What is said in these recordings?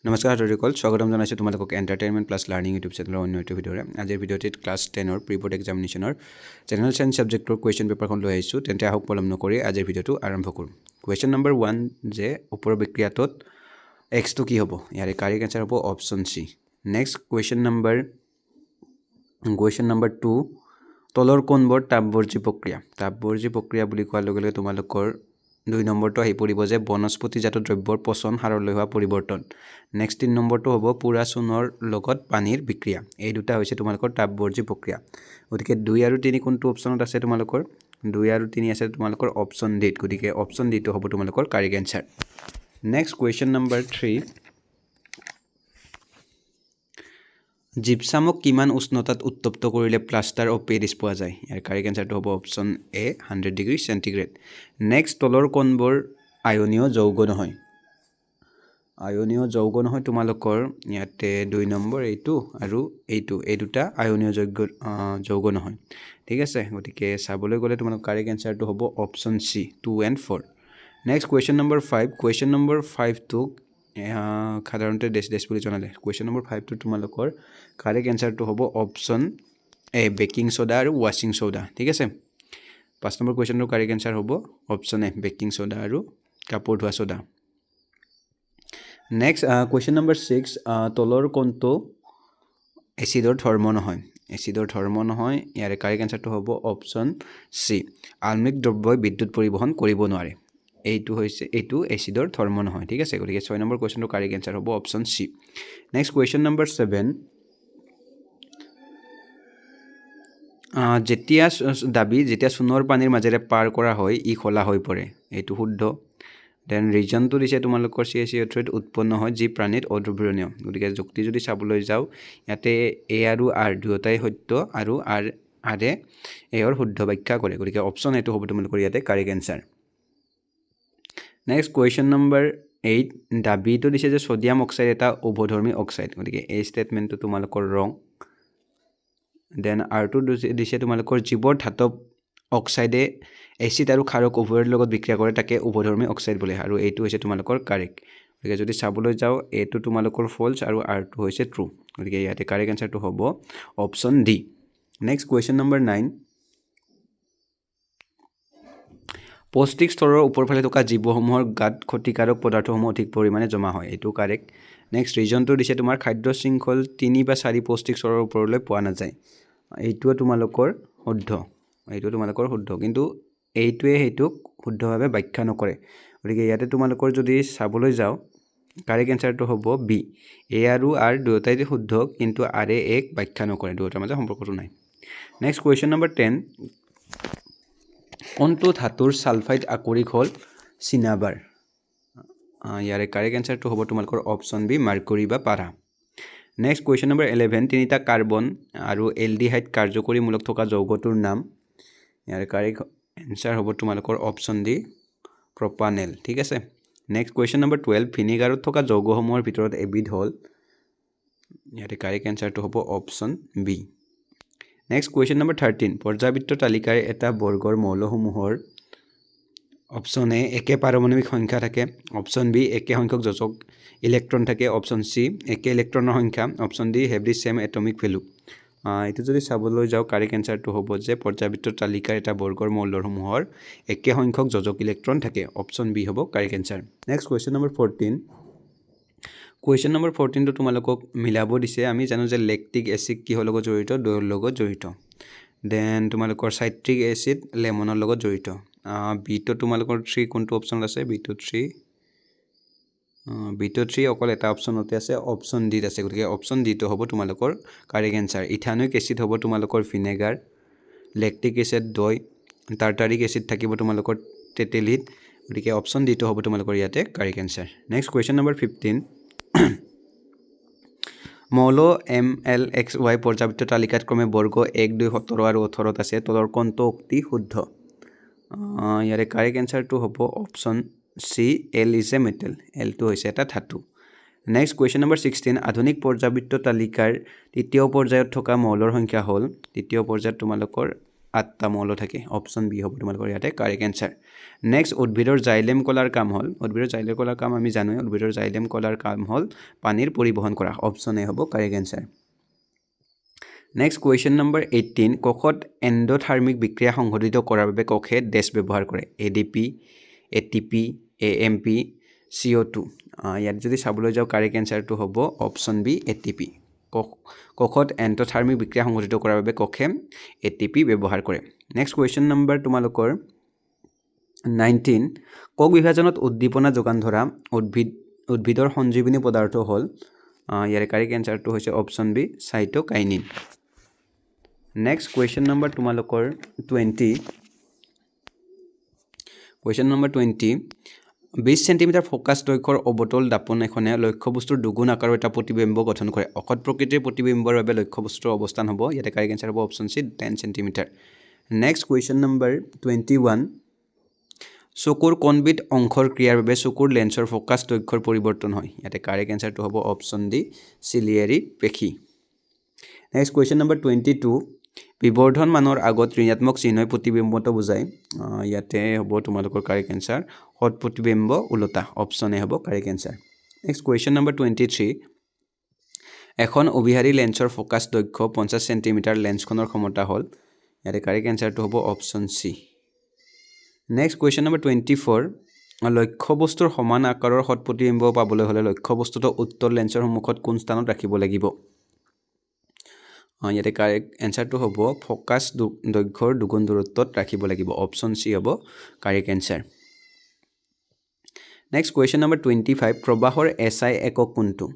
নমস্কাৰ দৰ্শকসকল স্বাগতম জনাইছো তোমালোকক এন্টাৰটেইনমেন্ট প্লাস লাৰ্নিং ইউটিউব চেনেলৰ অন্য এটা ভিডিঅ'ৰে আজিৰ ভিডিঅ'টিত ক্লাছ 10ৰ প্ৰি বোৰ্ড এক্সামিনেশ্যনৰ জেনেৰেল সায়েন্স সাবজেক্টৰ কোৱেশ্চন পেপাৰখন লৈ আহিছো তেন্তে আহক পলম নকৰি আজিৰ ভিডিঅ'টো আৰম্ভ কৰোঁ কোৱেশ্চন নম্বৰ 1 যে ওপৰৰ বিক্ৰিয়াটোত x টো কি হ'ব ইয়াৰ কাৰেক্ট আনসাৰ হ'ব option C next question number 2 তলৰ কোনবোৰ তাপবৰ্জি প্ৰক্ৰিয়া বুলি কোৱাৰ লগে লগে তোমালোকৰ 2 নম্বৰটো আহি পৰিব যে বনস্পতিজাত দ্ৰব্যৰ পচন হাৰলৈ হোৱা পৰিৱৰ্তন নেক্সট 3 নম্বৰটো হ'ব পুৰা চূনৰ লগত পানীৰ বিক্ৰিয়া এই দুটা হৈছে তোমালোকৰ তাপবৰ্জি প্ৰক্ৰিয়া গতিকে 2 আৰু 3 কোনটো অপচনত আছে তোমালোকৰ 2 আৰু 3 আছে তোমালোকৰ অপচন ডি গতিকে অপচন ডি টো হ'ব তোমালোকৰ correct answer next question number 3 জিপসামক কিমান উষ্ণতাত উত্তপ্ত কৰিলে প্লাষ্টাৰ অফ পেৰিছ পোৱা যায় ইয়াৰ কাৰেক্ট আনসাৰটো হ'ব অপচন এ 100 ডিগ্ৰী সেন্টিগ্ৰেড নেক্সট তলৰ কোনবোৰ আয়নীয় যৌগ নহয় তোমালোকৰ ইয়াতে 2 নম্বৰ এইটো আৰু এইটো এই দুটা আয়নীয় যৌগ নহয় ঠিক আছে গতিকে চাবলৈ গলে তোমালোকৰ কাৰেক্ট আনসাৰটো হ'ব option C 2 and 4 next question number 5 টো সাধাৰণতে ডেছ বুলি জনালে কোৱেশ্চন নম্বৰ 5 টো তোমালোকৰ কাৰেক্ট আনসাৰটো হ'ব অপচন এ বেকিং সোডা আৰু ওয়াশিং সোডা ঠিক আছে 5 নম্বৰ কোৱেশ্চনৰ কাৰেক্ট আনসাৰ হ'ব অপচন এ বেকিং সোডা আৰু কাপোৰ ধোৱা সোডা নেক্সট কোৱেশ্চন নম্বৰ 6 তলৰ কোনটো এসিডৰ ধৰ্ম নহয় ইয়াৰ কাৰেক্ট আনসাৰটো হ'ব অপচন সি আলমিক দ্ৰব্যই বিদ্যুৎ পৰিবহন কৰিব নোৱাৰে এইটো এসিডৰ ধৰ্ম নহয় ঠিক আছে গতিকে 6 নম্বৰ কোৱেশ্চনৰ কাৰেক্ট আনসাৰ হ'ব option C next question number 7 যেতিয়া সোণৰ পানীৰ মাজেৰে পাৰ কৰা হয় ই খোলা হৈ পৰে এইটো শুদ্ধ দেন ৰিজনটো দিছে তোমালোকৰ CaCO3 উৎপন্ন হয় যি প্ৰাণীত অদ্ৰৱণীয় গতিকে যুক্তি যদি চাবলৈ যাও ইয়াতে এ আৰু আৰ দুয়োটাই সত্য আৰু আৰ এ এৰ শুদ্ধ ব্যাখ্যা কৰে গতিকে অপচন এটো হ'ব তোমালোকৰ ইয়াতে correct answer next question number 8 দাবীটো দিছে যে সোডিয়াম অক্সাইড এটা উভধৰ্মী অক্সাইড গতিকে এই ষ্টেটমেন্টটো তোমালোকৰ ৰং দেন আৰ2 দিছে তোমালোকৰ জীৱৰ ধাতব অক্সাইডে এসিড আৰু ক্ষাৰক উভয়ৰ লগত বিক্ৰিয়া কৰে তাকে উভধৰ্মী অক্সাইড বোলে আৰু এইটো হৈছে তোমালোকৰ কাৰেক্ট গতিকে যদি চাবলৈ যাও এটো তোমালোকৰ ফলছ আৰু আৰ2 হৈছে ট্ৰু গতিকে ইয়াতে কাৰেক্ট আনসাৰটো হ'ব option D next question number 9 পৌষ্টিক স্তৰৰ ওপৰফালে থকা জীৱসমূহৰ গাত ক্ষতিকাৰক পদাৰ্থসমূহ অধিক পৰিমাণে জমা হয় এইটো কাৰেক্ট নেক্সট ৰিজনটো দিছে তোমাৰ খাদ্য শৃংখল 3 বা 4 পৌষ্টিক স্তৰৰ ওপৰলৈ পোৱা নাযায় এইটো তোমালোকৰ শুদ্ধ কিন্তু এইটোৱে হেতুক শুদ্ধভাৱে ব্যাখ্যা নকৰে গতিকে ইয়াতে তোমালোকৰ যদি চাবলৈ যাও কাৰেক্ট আনসাৰটো হ'ব বি এ আৰু আৰ দুয়োটাই শুদ্ধ কিন্তু আৰ এ এক ব্যাখ্যা নকৰে দুয়োটাৰ মাজত সম্পৰ্কটো নাই নেক্সট কোৱেশ্চন নম্বৰ 10 কোনটো ধাতুৰ সালফাইড আকৰিক হল চিনাবাৰ ইয়াৰে কাৰেক্ট আনসাৰটো হ'ব তোমালোকৰ অপচন বি মাৰ্কুৰী বা পাৰা নেক্সট কোৱেশ্চন নম্বৰ 11 তিনিটা কাৰ্বন আৰু এলডিহাইড কাৰ্যকৰীমূলক থকা যৌগটোৰ নাম ইয়াৰে কাৰেক্ট আনসাৰ হ'ব তোমালোকৰ অপচন ডি প্ৰপানেল ঠিক আছে নেক্সট কোৱেশ্চন নম্বৰ 12 ভিনেগাৰত থকা যৌগসমূহৰ ভিতৰত এবিধ হল ইয়াৰে কাৰেক্ট আনসাৰটো হ'ব option B next question number 13 পৰ্যায়বৃত্ত তালিকাৰ এটা বৰ্গৰ মৌলসমূহৰ অপচন এ একে পাৰমাণবিক সংখ্যা থাকে অপচন বি একে সংখ্যক যোজক ইলেক্ট্ৰন থাকে অপচন সি একে ইলেক্ট্ৰনৰ সংখ্যা option D have the same atomic value এটো যদি চাবলৈ যাও কাৰেক্ট আনসাৰটো হ'ব যে পৰ্যায়বৃত্ত তালিকাৰ এটা বৰ্গৰ মৌলসমূহৰ একে সংখ্যক যোজক ইলেক্ট্ৰন থাকে অপচন বি হ'ব correct answer next question number 14 টো তোমালোকক মিলাব দিছে আমি জানো যে লেক্টিক এসিড কিহৰ লগত জড়িত দৈৰ লগত জড়িত দেন তোমালোকৰ সাইট্ৰিক এসিড লেমনৰ লগত জড়িত বি টো তোমালোকৰ 3 কোনটো অপচন আছে বি টো 3 অকল এটা অপচনতে আছে অপচন ডি আছে গতিকে অপচন ডি টো হ'ব তোমালোকৰ কাৰেক্ট আনসাৰ ইথানোইক এসিড হ'ব তোমালোকৰ ভিনেগাৰ লেক্টিক এসিড দৈ টাৰ্টাৰিক এসিড থাকিব তোমালোকৰ টেটেলিড গতিকে অপচন ডি টো হ'ব তোমালোকৰ ইয়াতে correct answer next question number 15 মৌল MLXY পৰ্যায়বৃত্ত তালিকাত ক্ৰমে বৰ্গ 1 2 17 আৰু 18 আছে তলৰ কোনটো উক্তি শুদ্ধ ইয়াৰে কাৰেক্ট আনসাৰটো হ'ব option C L is a metal L টো হৈছে এটা ধাতু নেক্সট কোৱেশ্চন নম্বৰ 16 আধুনিক পৰ্যায়বৃত্ত তালিকাৰ তৃতীয় পৰ্যায়ত থকা মৌলৰ সংখ্যা হ'ল তৃতীয় পৰ্যায়ত তোমালোকৰ 8টা মৌল থাকে অপশ্যন বি হ'ব তোমালোকৰ ইয়াতে কাৰেক্ট এনসাৰ নেক্সট উদ্ভিদৰ জাইলেম কলাৰ কাম হ'ল উদ্ভিদৰ জাইলেম কলাৰ কাম আমি জানোই উদ্ভিদৰ জাইলেম কলাৰ কাম হ'ল পানীৰ পৰিবহন কৰা অপশ্যন এ হ'ব correct answer next question number 18 কোষত এণ্ডোথাৰ্মিক বিক্ৰিয়া সংঘটিত কৰাৰ বাবে কোষে ডেছ ব্যৱহাৰ কৰে এডিপি এটিপি এএমপি CO2 ইয়াত যদি চাবলৈ যাও কাৰেক্ট এনসাৰটো হ'ব অপশ্যন বি এটিপি কোষত এণ্ডোথাৰ্মিক বিক্ৰিয়া সংঘটিত কৰাৰ বাবে কোষে এটিপি ব্যৱহাৰ কৰে নেক্সট কুৱেশ্যন নম্বৰ তোমালোকৰ 19 কোষ বিভাজনত উদ্দীপনা যোগান ধৰা উদ্ভিদৰ সঞ্জীৱনী পদাৰ্থ হ'ল ইয়াৰ কাৰেক্ট এনসাৰটো হৈছে option B cytokinin next question number তোমালোকৰ 20 কুৱেশ্যন নম্বৰ 20 20 সেন্টিমিটাৰ ফোকাস দৈৰ্ঘ্যৰ অবতল দাপন এখনে লক্ষ্যবস্তুৰ দুগুণ আকাৰৰ এটা প্ৰতিবিম্ব গঠন কৰে অকট প্ৰকৃতিৰ প্ৰতিবিম্বৰ বাবে লক্ষ্যবস্তুৰ অৱস্থান হ'ব ইয়াতে কাৰেক্ট এনসাৰ হ'ব অপশ্যন সি 10 সেন্টিমিটাৰ নেক্সট কুৱেশ্যন নম্বৰ 21 চকুৰ কোনবিধ অংশৰ ক্ৰিয়াৰ বাবে চকুৰ লেন্সৰ ফোকাস দৈৰ্ঘ্যৰ পৰিৱৰ্তন হয় ইয়াতে কাৰেক্ট এনসাৰটো হ'ব অপশ্যন ডি চিলিয়াৰী পেশী নেক্সট কুৱেশ্যন নম্বৰ 22 বিবৰ্ধন মানৰ আগত ঋণাত্মক চিহ্নই প্ৰতিবিম্বটো বুজায় ইয়াতে হ'ব তোমালোকৰ কাৰেক্ট এনসাৰ হট প্ৰতিবিম্ব উলটা অপশ্যন এ হ'ব correct answer next question number 23 এখন অবিহাৰী লেন্সৰ ফোকাস দৈৰ্ঘ্য 50 সেন্টিমিটাৰ লেন্সখনৰ ক্ষমতা হ'ল ইয়াতে কাৰেক্ট এনসাৰটো হ'ব অপশ্যন সি নেক্সট কুৱেশ্যন নম্বৰ 24 লক্ষ্যবস্তুৰ সমান আকাৰৰ হট প্ৰতিবিম্ব পাবলৈ হ'লে লক্ষ্যবস্তুটো উত্তৰ লেন্সৰ সন্মুখত কোন স্থানত ৰাখিব লাগিব ইয়াতে কাৰেক্ট এনসাৰটো হ'ব ফোকাস দৈৰ্ঘ্যৰ দুগুণ দূৰত্বত ৰাখিব লাগিব অপশ্যন সি হ'ব correct answer next question number 25 প্ৰবাহৰ SI একক কোনটো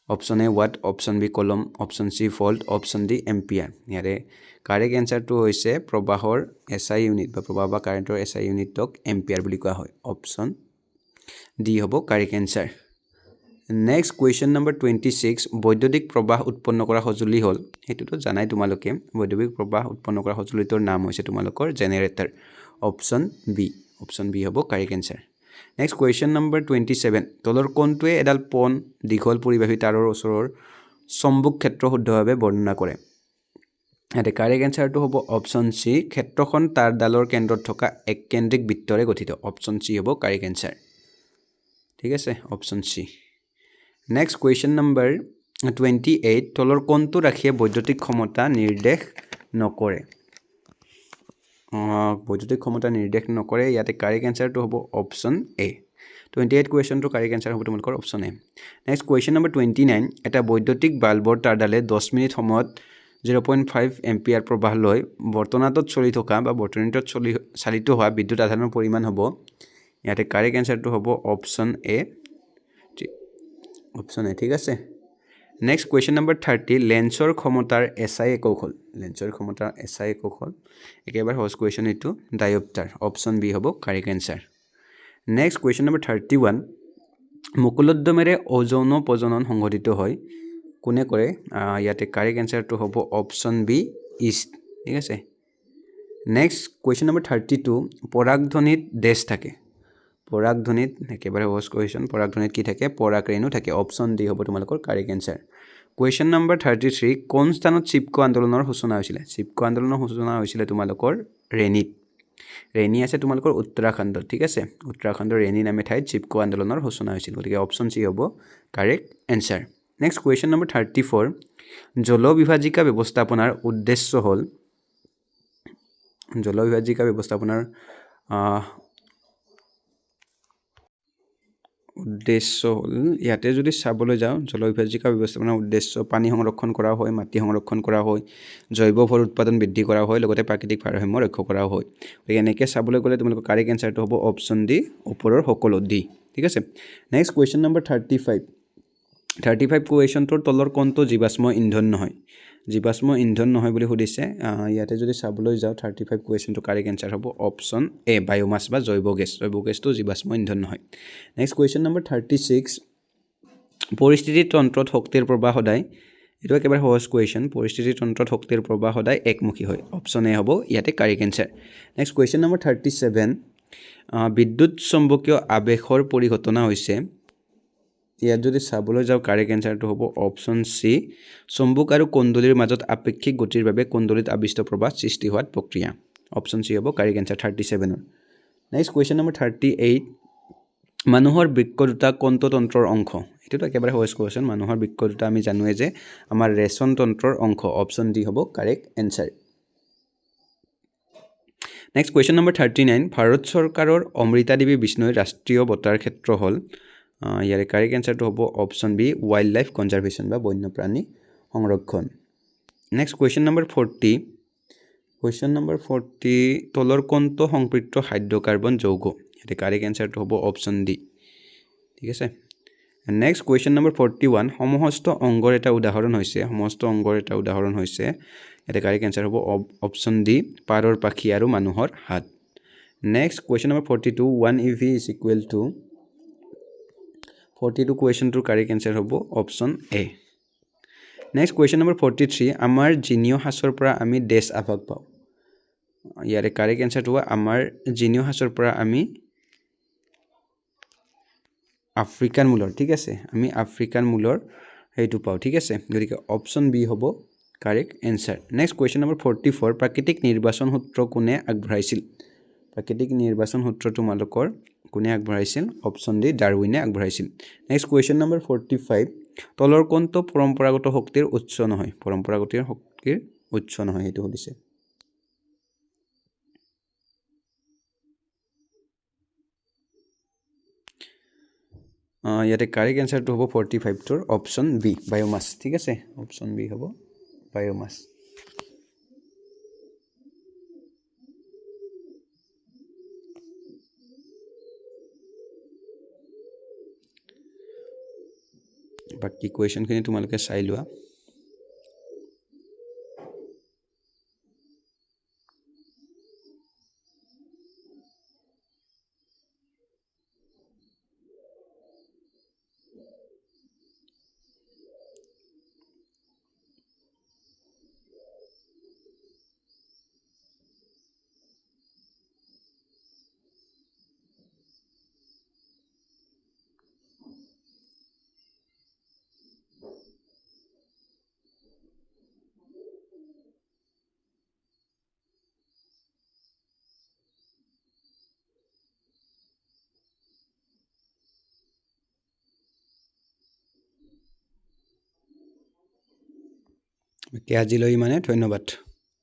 option A watt option B coulomb option C volt option D ampere ইয়াৰে কাৰেক্ট এনসাৰটো হৈছে প্ৰবাহৰ SI ইউনিট বা প্ৰবাহ বা কাৰেণ্টৰ SI ইউনিটক এম্পিয়াৰ বুলি কোৱা হয় অপশ্যন ডি হ'ব correct answer next question number 26 বৈদ্যুতিক প্ৰবাহ উৎপন্ন কৰা সঁজুলি হ'ল হেতুটো জানাই তোমালোকে বৈদ্যুতিক প্ৰবাহ উৎপন্ন কৰা সঁজুলিটোৰ নাম হৈছে তোমালোকৰ জেনাৰেটৰ অপশ্যন বি হ'ব correct answer next question number 27 তলৰ কোনটোৱে এডাল পন দীঘল পৰিবাহী তাৰৰ ওচৰৰ চম্বুক ক্ষেত্ৰ শুদ্ধভাৱে বৰ্ণনা কৰে ইয়াতে কাৰেক্ট এনসাৰটো হ'ব অপশ্যন সি ক্ষেত্ৰখন তাৰডালৰ কেন্দ্ৰত থকা এক কেন্দ্ৰিক বৃত্তৰে গঠিত অপশ্যন সি হ'ব কাৰেক্ট এনসাৰ ঠিক আছে অপশ্যন সি নেক্সট কুৱেশ্যন নম্বৰ 28 তলৰ কোনটো ৰাশিয়ে বৈদ্যুতিক ক্ষমতা নিৰ্দেশ নকৰে ইয়াতে কাৰেক্ট এনসাৰটো হ'ব অপশ্যন এ 28 কুৱেশ্যনটো কাৰেক্ট এনসাৰ হ'ব তোমালোকৰ option A next question number 29 এটা বৈদ্যুতিক বাল্বৰ তাৰডালে 10 মিনিট সময়ত 0.5 এম্পিয়াৰ প্ৰবাহ লৈ বৰ্তনাটোত চলি থকা বা বৰ্তনীটোত চালিত হোৱা বিদ্যুৎ আধানৰ পৰিমাণ হ'ব ইয়াতে কাৰেক্ট এনসাৰটো হ'ব অপশ্যন এ ঠিক আছে নেক্সট কুৱেশ্যন নম্বৰ 30 লেন্সৰ ক্ষমতাৰ SI একক হ'ল একেবাৰে সহজ কুৱেশ্যন এইটো ডায়োপ্টাৰ অপশ্যন বি হ'ব correct answer next question number 31 মুকুলোদ্যমেৰে অযৌন প্ৰজনন সংঘটিত হয় কোনে কৰে ইয়াতে কাৰেক্ট এনসাৰটো হ'ব অপশ্যন বি ইষ্ট ঠিক আছে নেক্সট কুৱেশ্যন নম্বৰ 32 পৰাগধ্বনিত ডেছ থাকে পৰাগধ্বনিত একেবাৰে সহজ কুৱেশ্যন পৰাগধ্বনিত কি থাকে পৰাগৰেণু থাকে অপশ্যন ডি হ'ব তোমালোকৰ কাৰেক্ট এনসাৰ কুৱেশ্যন নম্বৰ 33 কোন স্থানত চিপকো আন্দোলনৰ সূচনা হৈছিলে তোমালোকৰ ৰেণী আছে তোমালোকৰ উত্তৰাখণ্ডত ঠিক আছে উত্তৰাখণ্ডৰ ৰেণী নামে ঠাইত চিপকো আন্দোলনৰ সূচনা হৈছিল গতিকে অপশ্যন চি হ'ব correct answer next question number 34 জলবিভাজিকা ব্যৱস্থাপনাৰ উদ্দেশ্য হ'ল ইয়াতে যদি চাবলৈ যাওঁ জলবিভাজিকা ব্যৱস্থাপনাৰ উদ্দেশ্য পানী সংৰক্ষণ কৰা হয় মাটি সংৰক্ষণ কৰা হয় জৈৱ ভৰ উৎপাদন বৃদ্ধি কৰা হয় লগতে প্ৰাকৃতিক ভাৰসাম্য ৰক্ষা কৰা হয় গতিকে এনেকৈ চাবলৈ গ'লে তোমালোকৰ কাৰেক্ট এনসাৰটো হ'ব অপশ্যন ডি ওপৰৰ সকলো ডি ঠিক আছে নেক্সট কুৱেশ্যন নম্বৰ 35 কুৱেশ্যনটোৰ তলৰ কোনটো জীৱাশ্ম ইন্ধন নহয় বুলি সুধিছে ইয়াতে যদি চাবলৈ যাওঁ 35 কুৱেশ্যনটো কাৰেক্ট এনসাৰ হ'ব অপশ্যন এ বায়োমাছ বা জৈৱ গেছটো জীৱাশ্ম ইন্ধন নহয় নেক্সট কুৱেশ্যন নম্বৰ 36 পৰিস্থিতি তন্ত্ৰত শক্তিৰ প্ৰবাহ সদায় এইটো একেবাৰে সহজ কুৱেশ্যন পৰিস্থিতি তন্ত্ৰত শক্তিৰ প্ৰবাহ সদায় একমুখী হয় অপশ্যন এ হ'ব ইয়াতে correct answer next question number 37 বিদ্যুৎ চুম্বকীয় আৱেশৰ পৰিঘটনা হৈছে ইয়াত যদি চাবলৈ যাওঁ কাৰেক্ট এনচাৰটো হ'ব অপশ্যন চি চম্বুক আৰু কুণ্ডলীৰ মাজত আপেক্ষিক গতিৰ বাবে কুণ্ডলীত আবিষ্ট প্ৰবাহ সৃষ্টি হোৱাত প্ৰক্ৰিয়া অপশ্যন চি হ'ব correct answer 37 next question number 38 মানুহৰ বৃক্ক দুটা কোনটো তন্ত্ৰৰ অংশ এটোতো একেবাৰে সহজ কুৱেশ্যন মানুহৰ বৃক্ক দুটা আমি জানোৱে যে আমাৰ ৰেচন তন্ত্ৰৰ অংশ অপশ্যন ডি হ'ব correct answer next question number 39 Bharat চৰকাৰৰ অমৃতা দেৱী বিষ্ণুই ৰাষ্ট্ৰীয় বঁটাৰ ক্ষেত্ৰ হ'ল ইয়াৰে কাৰেক্ট এনচাৰটো হ'ব option B wild life conservation বা বন্যপ্ৰাণী সংৰক্ষণ next question number 40 question number 40 তলৰ কোনটো সংপৃক্ত হাইড্ৰকাৰ্বন যৌগ ইয়াতে কাৰেক্ট এনচাৰটো হ'ব অপশ্যন ডি ঠিক আছে নেক্সট কুৱেশ্যন নম্বৰ 41 সমস্ত অংগৰ এটা উদাহৰণ হৈছে ইয়াতে কাৰেক্ট এনচাৰ হ'ব অপশ্যন ডি পাৰৰ পাখি আৰু মানুহৰ হাত next question number 42 1 EV is equal to 42 কুৱেশ্যনটোৰ কাৰেক্ট এনচাৰ হ'ব option A next question number 43 আমাৰ জিনীয় হাছৰ পৰা আমি ডেছ আভাস পাওঁ ইয়াৰে কাৰেক্ট এনচাৰটো হ'ব আমাৰ জিনীয় হাছৰ পৰা আমি আফ্ৰিকান মূলৰ ঠিক আছে আমি আফ্ৰিকান মূলৰ হেইটো পাওঁ ঠিক আছে গতিকে অপশ্যন বি হ'ব correct answer next question number 44 প্ৰাকৃতিক নিৰ্বাচন সূত্ৰ কোনে আগবঢ়াইছিল প্ৰাকৃতিক নিৰ্বাচন সূত্ৰ তোমালোকৰ কোনে আগবঢ়াইছিল অপশ্যন ডি ডাৰউইনে আগবঢ়াইছিল নেক্সট কুৱেশ্যন নম্বৰ 45 তলৰ কোনটো পৰম্পৰাগত শক্তিৰ উৎস নহয় সেইটো সুধিছে ইয়াতে কাৰেক্ট এনচাৰটো হ'ব 45 টোৰ অপশ্যন বি বায়োমাছ ঠিক আছে অপশ্যন বি হ'ব বায়োমাছ বাকি কুৱেশ্যনখিনি তোমালোকে চাই লোৱা বাকি আজিলৈ মানে ধন্যবাদ